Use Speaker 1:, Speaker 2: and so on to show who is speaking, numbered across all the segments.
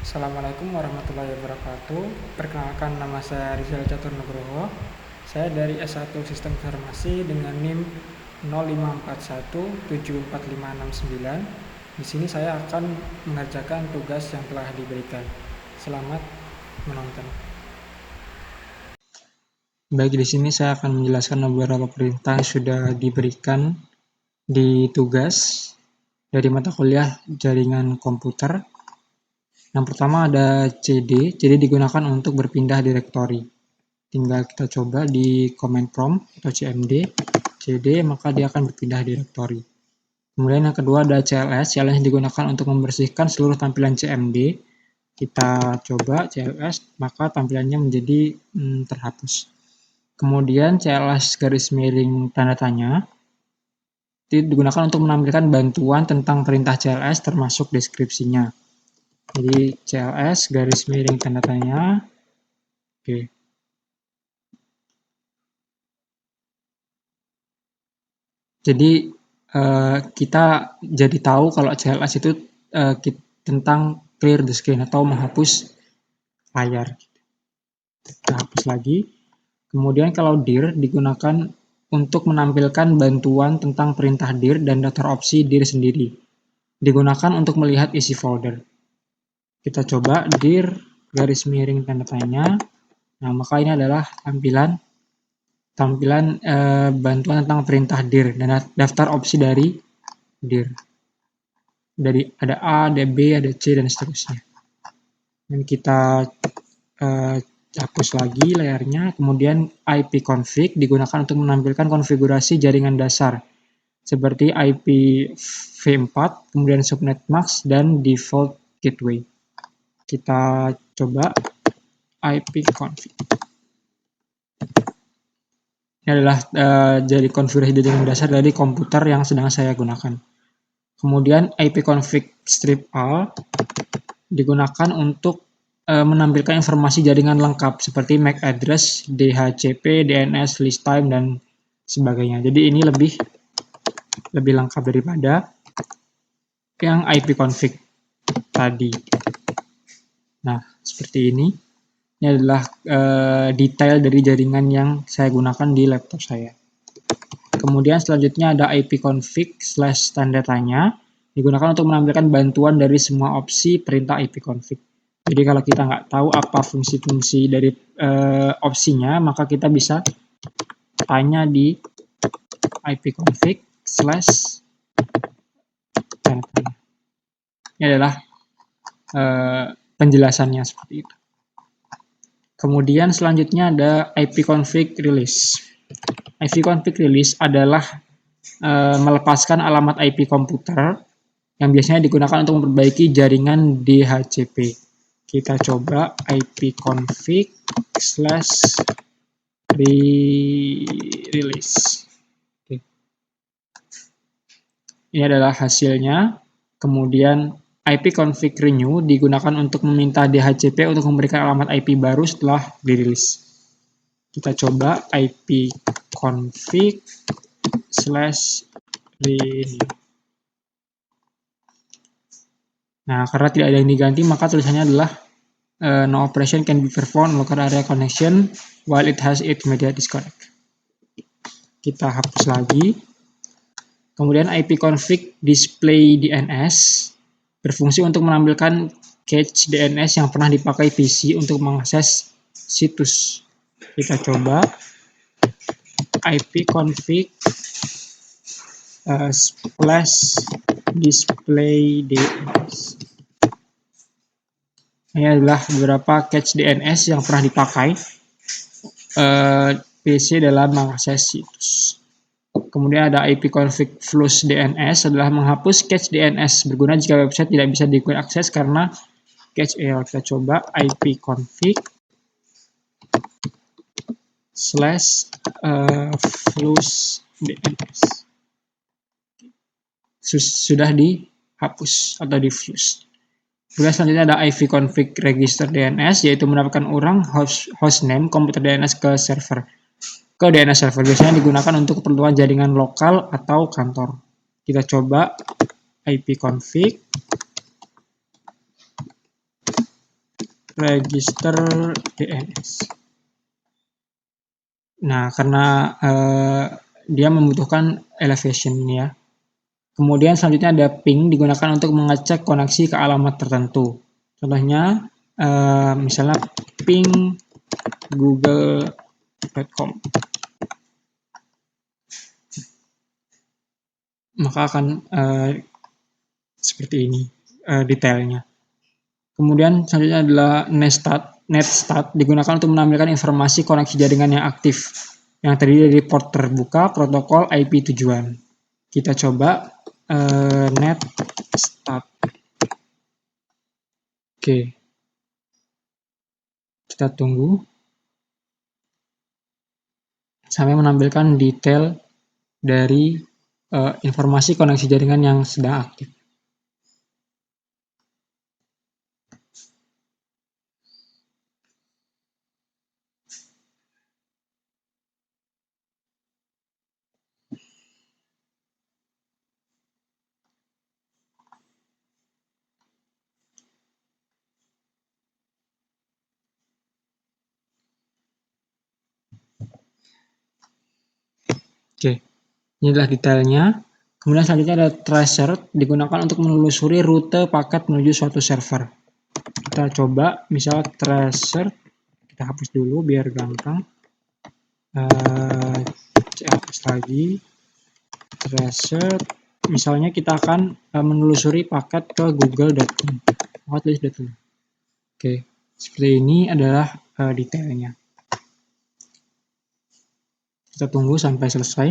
Speaker 1: Assalamualaikum warahmatullahi wabarakatuh. Perkenalkan, nama saya Rizal Catur Nugroho. Saya dari S1 Sistem Informasi dengan NIM 0541745569. Di sini saya akan mengerjakan tugas yang telah diberikan. Selamat menonton. Baik, di sini saya akan menjelaskan beberapa perintah yang sudah diberikan di tugas dari mata kuliah jaringan komputer. Yang pertama ada CD digunakan untuk berpindah direktori. Tinggal kita coba di command prompt atau CMD, CD, maka dia akan berpindah direktori. Kemudian yang kedua ada CLS digunakan untuk membersihkan seluruh tampilan CMD. Kita coba CLS, maka tampilannya menjadi terhapus. Kemudian CLS garis miring tanda tanya digunakan untuk menampilkan bantuan tentang perintah CLS termasuk deskripsinya. Jadi CLS garis miring tanda tanya. Oke. Jadi kita jadi tahu kalau CLS itu tentang clear the screen atau menghapus layar. Kita hapus lagi. Kemudian kalau dir digunakan untuk menampilkan bantuan tentang perintah dir dan daftar opsi dir sendiri. Digunakan untuk melihat isi folder. Kita coba dir garis miring tanda tanya. Nah, maka ini adalah tampilan bantuan tentang perintah dir dan daftar opsi dari dir. Dari ada A, ada B, ada C, dan seterusnya. Dan kita hapus lagi layarnya. Kemudian ipconfig digunakan untuk menampilkan konfigurasi jaringan dasar seperti IPv4, kemudian subnet mask, dan default gateway. Kita coba ipconfig. Ini adalah jadi konfigurasi jaringan dasar dari komputer yang sedang saya gunakan. Kemudian ipconfig strip all digunakan untuk menampilkan informasi jaringan lengkap seperti MAC address, DHCP, DNS, list time, dan sebagainya. Jadi ini lebih lengkap daripada yang ipconfig tadi. Nah, seperti ini. Ini adalah detail dari jaringan yang saya gunakan di laptop saya. Kemudian selanjutnya ada ipconfig/tanda tanya digunakan untuk menampilkan bantuan dari semua opsi perintah ipconfig. Jadi kalau kita nggak tahu apa fungsi-fungsi dari opsinya, maka kita bisa tanya di ipconfig/tanda tanya. Ini adalah penjelasannya seperti itu. Kemudian selanjutnya ada ipconfig release. ipconfig release adalah melepaskan alamat IP komputer yang biasanya digunakan untuk memperbaiki jaringan DHCP. Kita coba ipconfig/release. Oke. Ini adalah hasilnya. Kemudian ipconfig renew digunakan untuk meminta DHCP untuk memberikan alamat IP baru setelah dirilis. Kita coba ipconfig/renew. Nah, karena tidak ada yang diganti, maka tulisannya adalah no operation can be performed local area connection while it has its media disconnect. Kita hapus lagi. Kemudian ipconfig display DNS berfungsi untuk menampilkan cache DNS yang pernah dipakai PC untuk mengakses situs. Kita coba ipconfig/display DNS. Ini adalah beberapa cache DNS yang pernah dipakai PC dalam mengakses situs. Kemudian ada ipconfig flush DNS adalah menghapus cache DNS berguna jika website tidak bisa diakses karena cache error. Kita coba ipconfig/flush DNS. Sudah dihapus atau di flush. Kemudian selanjutnya ada ipconfig register DNS, yaitu menambahkan orang hostname komputer DNS ke DNS server. Biasanya digunakan untuk keperluan jaringan lokal atau kantor. Kita coba ipconfig register DNS. Nah, karena dia membutuhkan elevation ini ya. Kemudian selanjutnya ada ping digunakan untuk mengecek koneksi ke alamat tertentu. Contohnya misalnya ping google.com. Maka akan seperti ini detailnya. Kemudian selanjutnya adalah netstat digunakan untuk menampilkan informasi koneksi jaringan yang aktif yang terdiri dari port terbuka, protokol, IP tujuan. Kita coba netstat. Oke. Kita tunggu sampai menampilkan detail dari informasi koneksi jaringan yang sedang aktif. Oke, ini adalah detailnya. Kemudian selanjutnya ada tracer digunakan untuk menelusuri rute paket menuju suatu server. Kita coba, misal tracer, kita hapus dulu biar gampang. Hapus lagi. Tracer, misalnya kita akan menelusuri paket ke google.com. Oke, seperti ini adalah detailnya. Kita tunggu sampai selesai.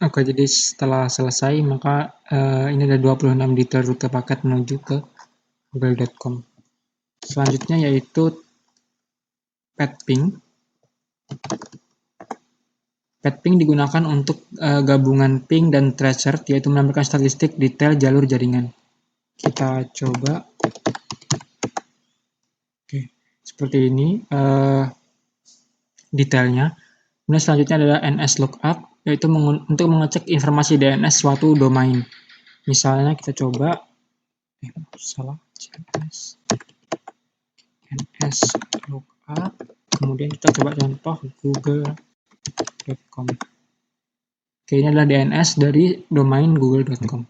Speaker 1: Oke, jadi setelah selesai, maka ini ada 26 detail rute paket menuju ke google.com. Selanjutnya yaitu petping. Petping digunakan untuk gabungan ping dan tracer, yaitu menampilkan statistik detail jalur jaringan. Kita coba. Oke, seperti ini detailnya. Kemudian selanjutnya adalah NSLookup, yaitu untuk mengecek informasi DNS suatu domain. Misalnya kita coba, NSLookup, kemudian kita coba contoh google.com. Oke, ini adalah DNS dari domain google.com.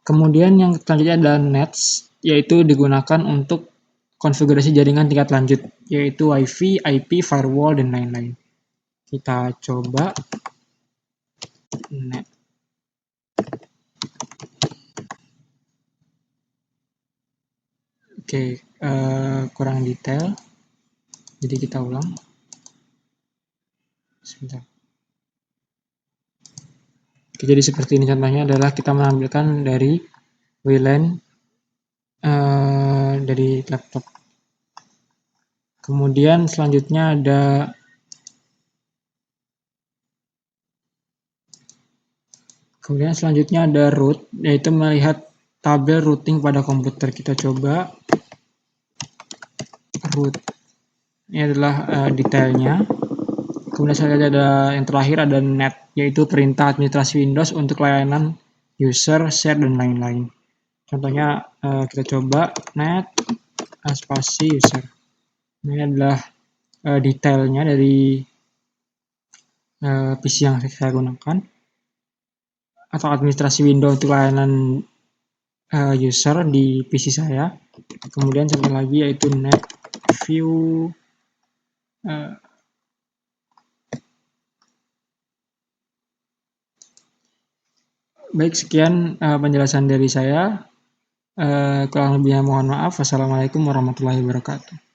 Speaker 1: Kemudian yang selanjutnya adalah nets, yaitu digunakan untuk konfigurasi jaringan tingkat lanjut, yaitu WiFi, IP, firewall, dan lain-lain. Kita coba net. Oke, kurang detail. Jadi kita ulang. Sebentar. Oke, jadi seperti ini contohnya adalah kita menampilkan dari WLAN dari laptop. Kemudian selanjutnya ada root, yaitu melihat tabel routing pada komputer. Kita coba root. Ini adalah detailnya. Kemudian selanjutnya ada yang terakhir ada net, yaitu perintah administrasi Windows untuk layanan user, share, dan lain-lain. Contohnya kita coba net spasi user. Ini adalah detailnya dari PC yang saya gunakan, atau administrasi Windows untuk layanan user di PC saya. Kemudian satu lagi yaitu net view baik, sekian penjelasan dari saya. Kurang lebihnya mohon maaf. Wassalamualaikum warahmatullahi wabarakatuh.